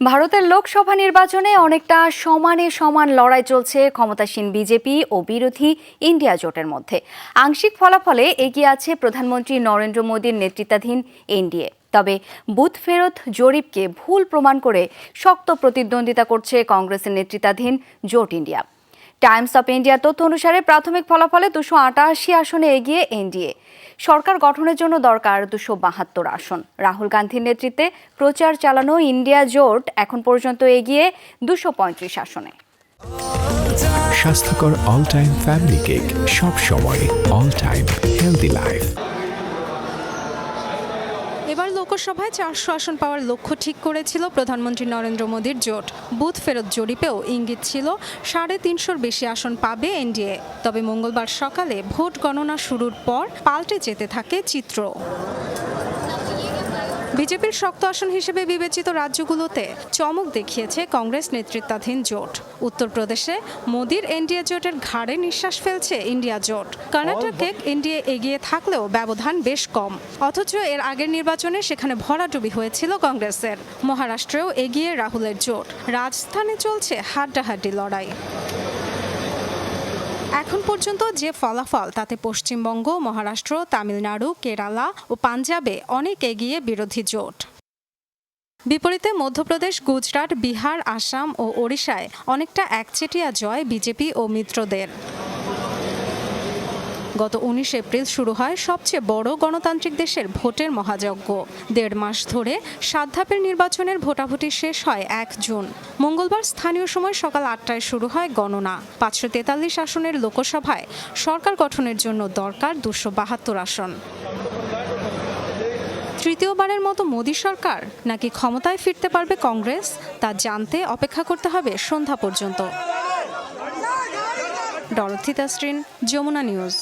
ভারতের লোকসভা নির্বাচনে অনেকটা সমানে সমান লড়াই চলছে ক্ষমতাসীন বিজেপি ও বিরোধী ইন্ডিয়া জোটের মধ্যে। আংশিক ফলাফলে এগিয়ে আছে প্রধানমন্ত্রী নরেন্দ্র মোদীর নেতৃত্বাধীন এনডিএ। তবে বুথ ফেরত জরিপকে ভুল প্রমাণ করে শক্ত প্রতিদ্বন্দ্বিতা করছে কংগ্রেসের নেতৃত্বাধীন জোট ইন্ডিয়া। টাইমস অফ ইন্ডিয়ার তথ্য অনুসারে প্রাথমিক ফলাফলে 288 আসনে এগিয়ে এনডিএ। সরকার গঠনের জন্য দরকার 272 আসন। রাহুল গান্ধীর নেতৃত্বে প্রচার চালানো ইন্ডিয়া জোট এখন পর্যন্ত এগিয়ে 235 আসনে। স্বাস্থ্যকর অল টাইম ফ্যামিলি কেক, সব সময় অল টাইম হেলদি লাইফ। এবার লোকসভায় 400 আসন পাওয়ার লক্ষ্য ঠিক করেছিল প্রধানমন্ত্রী নরেন্দ্র মোদীর জোট। বুথ ফেরত জরিপেও ইঙ্গিত ছিল 350-র বেশি আসন পাবে এনডিএ। তবে মঙ্গলবার সকালে ভোট গণনা শুরুর পর পাল্টে যেতে থাকে চিত্র। বিজেপির শক্ত আসন হিসেবে বিবেচিত রাজ্যগুলোতে চমক দেখিয়েছে কংগ্রেস নেতৃত্বাধীন জোট। উত্তরপ্রদেশে মোদীর এনডিএ জোটের ঘাড়ে নিঃশ্বাস ফেলছে ইন্ডিয়া জোট। কর্ণাটকে এনডিএ এগিয়ে থাকলেও ব্যবধান বেশ কম, অথচ এর আগের নির্বাচনে সেখানে ভরাডুবি হয়েছিল কংগ্রেসের। মহারাষ্ট্রেও এগিয়ে রাহুলের জোট। রাজস্থানে চলছে হাড্ডাহাড্ডি লড়াই। এখন পর্যন্ত যে ফলাফল তাতে পশ্চিমবঙ্গ, মহারাষ্ট্র, তামিলনাড়ু, কেরালা ও পাঞ্জাবে অনেক এগিয়ে বিরোধী জোট। বিপরীতে মধ্যপ্রদেশ, গুজরাট, বিহার, আসাম ও ওড়িশায় অনেকটা একচেটিয়া জয় বিজেপি ও মিত্রদের। গত 19 এপ্রিল শুরু হয় সবচেয়ে বড় গণতান্ত্রিক দেশের ভোটের মহাযজ্ঞ। 1.5 মাস ধরে 7 ধাপের নির্বাচনের ভোটাভুটি শেষ হয় 1 জুন। মঙ্গলবার স্থানীয় সময় সকাল 8টায় শুরু হয় গণনা। 543 আসনের লোকসভায় সরকার গঠনের জন্য দরকার 272 আসন। তৃতীয়বারের মতো মোদী সরকার নাকি ক্ষমতায় ফিরতে পারবে কংগ্রেস, তা জানতে অপেক্ষা করতে হবে সন্ধ্যা পর্যন্ত। Dorothy Tasrin, Jamuna news.